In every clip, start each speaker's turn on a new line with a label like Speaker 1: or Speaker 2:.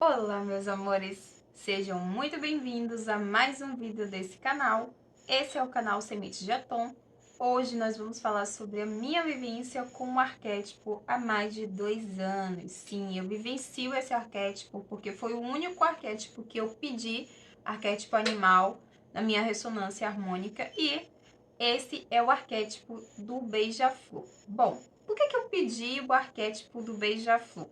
Speaker 1: Olá, meus amores! Sejam muito bem-vindos a mais um vídeo desse canal. Esse é o canal Sementes de Atom. Hoje nós vamos falar sobre a minha vivência com o arquétipo há mais de 2 anos. Sim, eu vivencio esse arquétipo porque foi o único arquétipo que eu pedi, arquétipo animal, na minha ressonância harmônica, e esse é o arquétipo do beija-flor. Bom, por que eu pedi o arquétipo do beija-flor?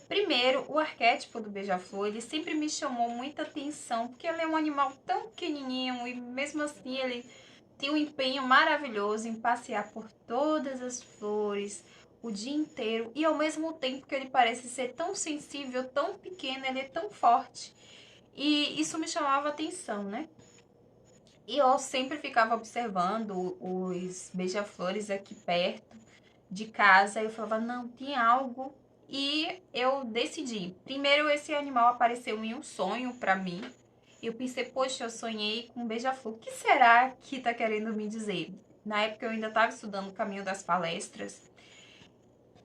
Speaker 1: Primeiro, o arquétipo do beija-flor, ele sempre me chamou muita atenção, porque ele é um animal tão pequenininho e mesmo assim ele tem um empenho maravilhoso em passear por todas as flores o dia inteiro e ao mesmo tempo que ele parece ser tão sensível, tão pequeno, ele é tão forte. E isso me chamava atenção, né? E eu sempre ficava observando os beija-flores aqui perto de casa. Eu falava, não, tem algo. E eu decidi. Primeiro, esse animal apareceu em um sonho pra mim. Eu pensei, poxa, eu sonhei com um beija-flor. O que será que tá querendo me dizer? Na época eu ainda estava estudando o caminho das palestras.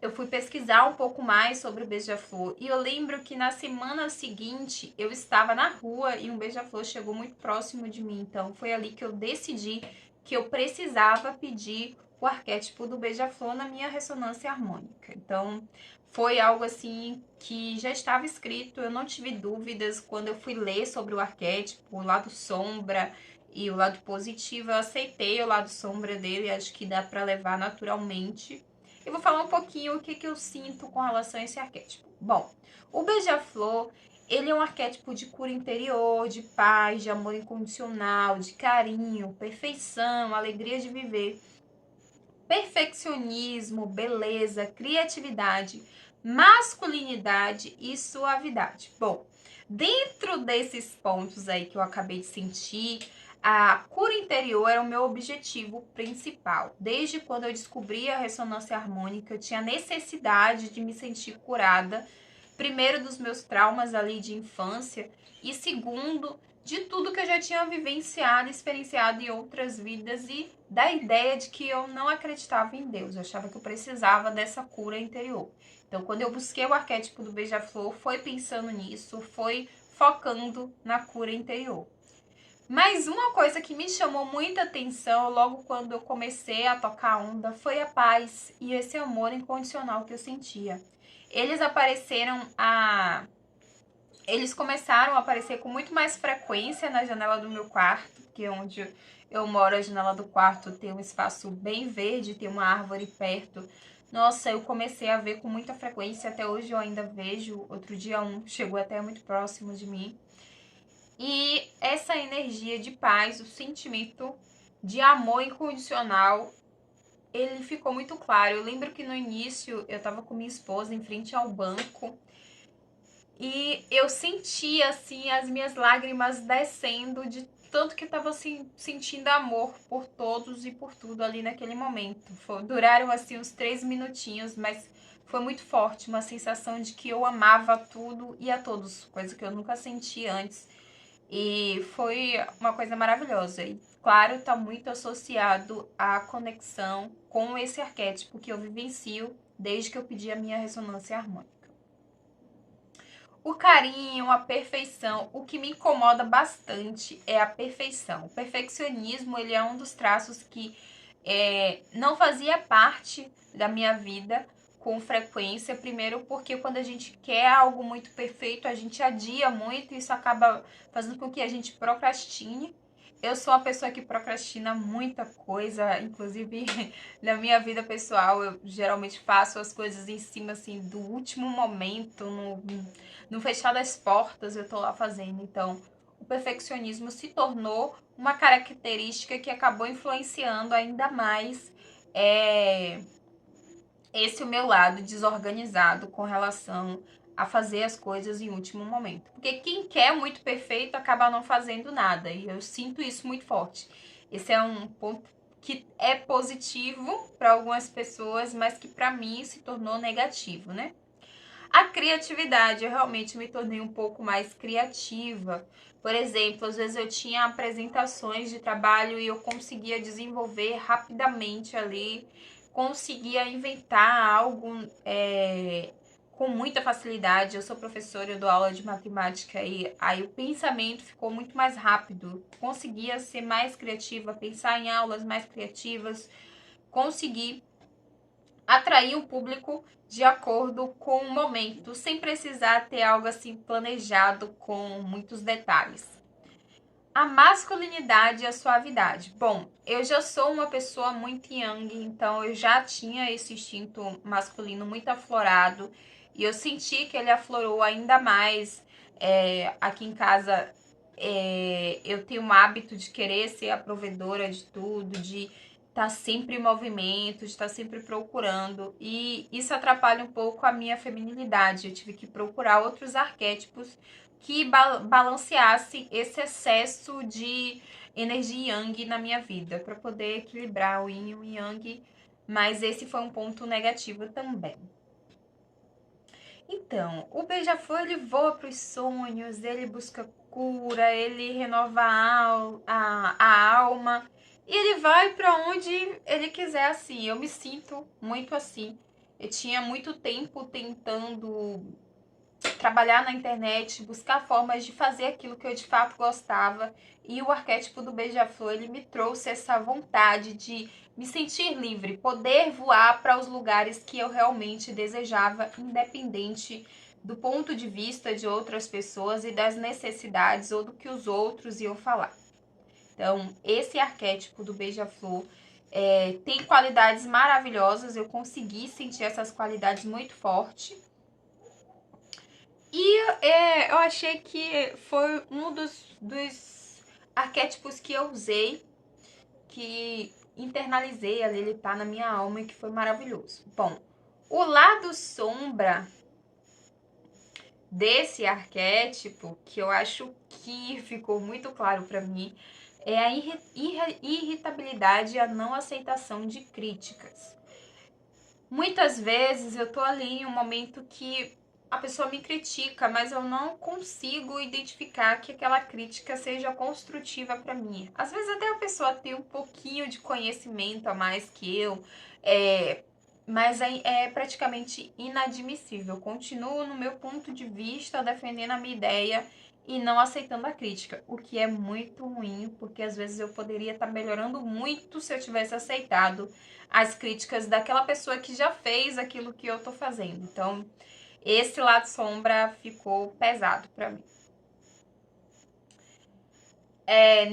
Speaker 1: Eu fui pesquisar um pouco mais sobre o beija-flor e eu lembro que na semana seguinte eu estava na rua e um beija-flor chegou muito próximo de mim. Então foi ali que eu decidi que eu precisava pedir o arquétipo do beija-flor na minha ressonância harmônica. Então foi algo assim que já estava escrito, eu não tive dúvidas quando eu fui ler sobre o arquétipo, o lado sombra e o lado positivo. Eu aceitei o lado sombra dele, acho que dá para levar naturalmente. Eu vou falar um pouquinho o que eu sinto com relação a esse arquétipo. Bom, o beija-flor, ele é um arquétipo de cura interior, de paz, de amor incondicional, de carinho, perfeição, alegria de viver, perfeccionismo, beleza, criatividade, masculinidade e suavidade. Bom, dentro desses pontos aí que eu acabei de sentir, a cura interior era o meu objetivo principal. Desde quando eu descobri a ressonância harmônica, eu tinha necessidade de me sentir curada, primeiro dos meus traumas ali de infância e segundo de tudo que eu já tinha vivenciado, experienciado em outras vidas e da ideia de que eu não acreditava em Deus. Eu achava que eu precisava dessa cura interior. Então, quando eu busquei o arquétipo do beija-flor, foi pensando nisso, foi focando na cura interior. Mas uma coisa que me chamou muita atenção logo quando eu comecei a tocar onda foi a paz e esse amor incondicional que eu sentia. Eles apareceram a eles começaram a aparecer com muito mais frequência na janela do meu quarto, que é onde eu moro. A janela do quarto tem um espaço bem verde, tem uma árvore perto. Nossa, eu comecei a ver com muita frequência, até hoje eu ainda vejo. Outro dia um chegou até muito próximo de mim. E essa energia de paz, o sentimento de amor incondicional, ele ficou muito claro. Eu lembro que no início eu estava com minha esposa em frente ao banco e eu sentia, assim, as minhas lágrimas descendo de tanto que eu tava, assim, sentindo amor por todos e por tudo ali naquele momento. Duraram, assim, uns 3 minutinhos, mas foi muito forte. Uma sensação de que eu amava tudo e a todos, coisa que eu nunca senti antes. E foi uma coisa maravilhosa. E, claro, tá muito associado à conexão com esse arquétipo que eu vivencio desde que eu pedi a minha ressonância harmônica. O carinho, a perfeição, o que me incomoda bastante é a perfeição. O perfeccionismo, ele é um dos traços que não fazia parte da minha vida com frequência. Primeiro porque quando a gente quer algo muito perfeito, a gente adia muito e isso acaba fazendo com que a gente procrastine. Eu sou uma pessoa que procrastina muita coisa, inclusive na minha vida pessoal, eu geralmente faço as coisas em cima assim do último momento, no fechar das portas eu tô lá fazendo. Então, o perfeccionismo se tornou uma característica que acabou influenciando ainda mais é, esse o meu lado desorganizado com relação a fazer as coisas em último momento. Porque quem quer muito perfeito acaba não fazendo nada. E eu sinto isso muito forte. Esse é um ponto que é positivo para algumas pessoas, mas que para mim se tornou negativo, né? A criatividade, eu realmente me tornei um pouco mais criativa. Por exemplo, às vezes eu tinha apresentações de trabalho e eu conseguia desenvolver rapidamente ali, conseguia inventar algo com muita facilidade. Eu sou professora, eu dou aula de matemática e aí o pensamento ficou muito mais rápido. Conseguia ser mais criativa, pensar em aulas mais criativas, conseguir atrair o público de acordo com o momento, sem precisar ter algo assim planejado com muitos detalhes. A masculinidade e a suavidade. Bom, eu já sou uma pessoa muito yang, então eu já tinha esse instinto masculino muito aflorado e eu senti que ele aflorou ainda mais. Aqui em casa eu tenho o hábito de querer ser a provedora de tudo, de estar sempre em movimento, de estar sempre procurando, e isso atrapalha um pouco a minha feminilidade. Eu tive que procurar outros arquétipos que balanceasse esse excesso de energia yang na minha vida, para poder equilibrar o yin e o yang, mas esse foi um ponto negativo também. Então, o beija-flor, ele voa para os sonhos, ele busca cura, ele renova a alma, e ele vai para onde ele quiser, assim. Eu me sinto muito assim. Eu tinha muito tempo tentando trabalhar na internet, buscar formas de fazer aquilo que eu de fato gostava. E o arquétipo do beija-flor, ele me trouxe essa vontade de me sentir livre, poder voar para os lugares que eu realmente desejava, independente do ponto de vista de outras pessoas e das necessidades ou do que os outros iam falar. Então, esse arquétipo do beija-flor tem qualidades maravilhosas, eu consegui sentir essas qualidades muito forte. E eu achei que foi um dos arquétipos que eu usei, que internalizei ali, ele tá na minha alma e que foi maravilhoso. Bom, o lado sombra desse arquétipo, que eu acho que ficou muito claro para mim, é a irritabilidade e a não aceitação de críticas. Muitas vezes eu tô ali em um momento que a pessoa me critica, mas eu não consigo identificar que aquela crítica seja construtiva para mim. Às vezes até a pessoa tem um pouquinho de conhecimento a mais que eu, mas é praticamente inadmissível. Eu continuo no meu ponto de vista, defendendo a minha ideia e não aceitando a crítica, o que é muito ruim, porque às vezes eu poderia estar melhorando muito se eu tivesse aceitado as críticas daquela pessoa que já fez aquilo que eu tô fazendo. Então, esse lado sombra ficou pesado para mim.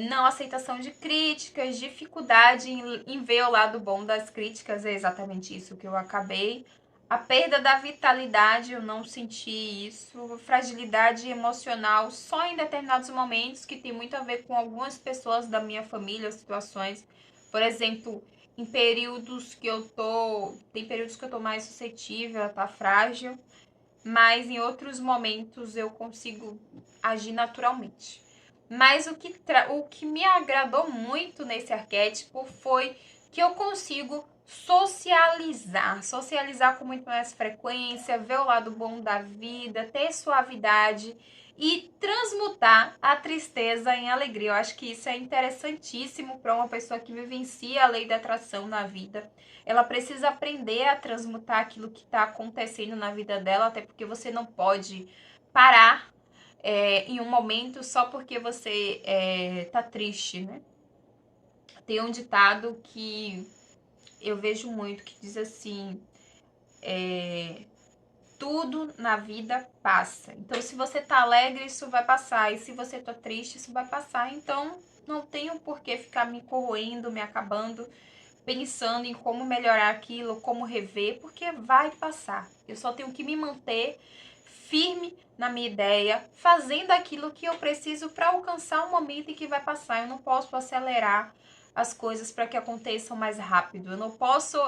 Speaker 1: Não aceitação de críticas, dificuldade em ver o lado bom das críticas, é exatamente isso que eu acabei. A perda da vitalidade, eu não senti isso. Fragilidade emocional só em determinados momentos, que tem muito a ver com algumas pessoas da minha família, situações. Por exemplo, em períodos que eu tô. Tem períodos que eu tô mais suscetível a estar frágil, mas em outros momentos eu consigo agir naturalmente. Mas o que me agradou muito nesse arquétipo foi que eu consigo socializar com muito mais frequência, ver o lado bom da vida, ter suavidade e transmutar a tristeza em alegria. Eu acho que isso é interessantíssimo para uma pessoa que vivencia a lei da atração na vida. Ela precisa aprender a transmutar aquilo que está acontecendo na vida dela, até porque você não pode parar em um momento só porque você tá triste, né? Tem um ditado que eu vejo muito que diz assim: tudo na vida passa. Então, se você tá alegre, isso vai passar. E se você tá triste, isso vai passar. Então, não tenho por que ficar me corroendo, me acabando, pensando em como melhorar aquilo, como rever, porque vai passar. Eu só tenho que me manter firme na minha ideia, fazendo aquilo que eu preciso para alcançar um momento em que vai passar. Eu não posso acelerar as coisas para que aconteçam mais rápido. Eu não posso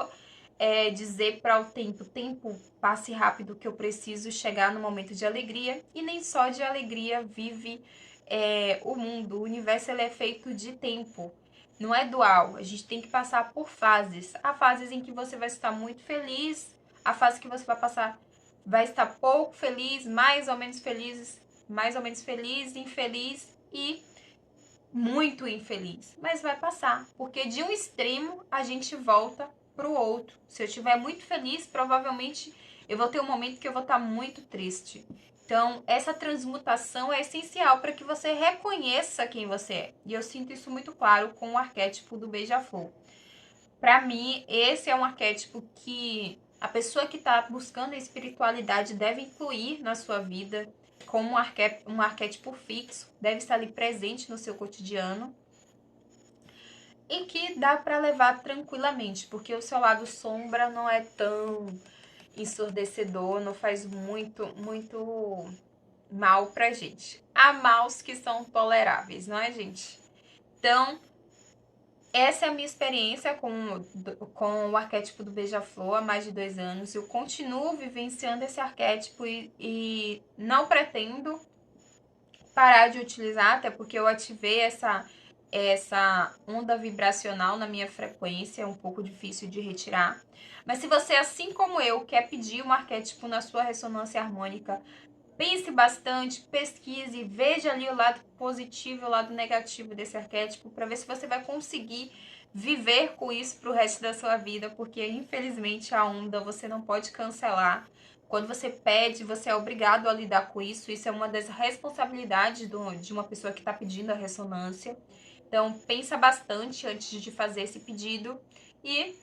Speaker 1: dizer para o tempo passe rápido, que eu preciso chegar no momento de alegria, e nem só de alegria vive o mundo. O universo ele é feito de tempo. Não é dual, a gente tem que passar por fases. Há fases em que você vai estar muito feliz, a fase que você vai passar vai estar pouco feliz, mais ou menos feliz, infeliz e muito infeliz. Mas vai passar, porque de um extremo a gente volta para o outro. Se eu estiver muito feliz, provavelmente eu vou ter um momento que eu vou estar muito triste. Então, essa transmutação é essencial para que você reconheça quem você é. E eu sinto isso muito claro com o arquétipo do beija-flor. Para mim, esse é um arquétipo que a pessoa que está buscando a espiritualidade deve incluir na sua vida como um arquétipo fixo, deve estar ali presente no seu cotidiano e que dá para levar tranquilamente, porque o seu lado sombra não é tão ensurdecedor, não faz muito mal pra gente. Há maus que são toleráveis, não é, gente? Então, essa é a minha experiência com o arquétipo do beija-flor há mais de 2 anos. Eu continuo vivenciando esse arquétipo e não pretendo parar de utilizar, até porque eu ativei essa onda vibracional na minha frequência, é um pouco difícil de retirar. Mas se você, assim como eu, quer pedir um arquétipo na sua ressonância harmônica, pense bastante, pesquise, veja ali o lado positivo e o lado negativo desse arquétipo para ver se você vai conseguir viver com isso para o resto da sua vida, porque infelizmente a onda você não pode cancelar. Quando você pede, você é obrigado a lidar com isso. Isso é uma das responsabilidades de uma pessoa que está pedindo a ressonância. Então, pensa bastante antes de fazer esse pedido. E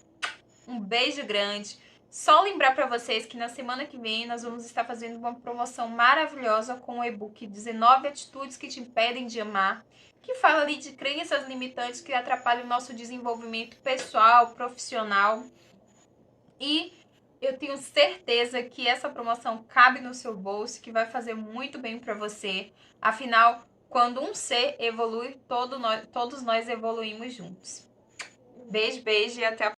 Speaker 1: um beijo grande. Só lembrar para vocês que na semana que vem nós vamos estar fazendo uma promoção maravilhosa com o e-book 19 atitudes que te impedem de amar, que fala ali de crenças limitantes que atrapalham o nosso desenvolvimento pessoal, profissional. E eu tenho certeza que essa promoção cabe no seu bolso, que vai fazer muito bem para você. Afinal, quando um ser evolui, todos nós evoluímos juntos. Beijo, beijo e até a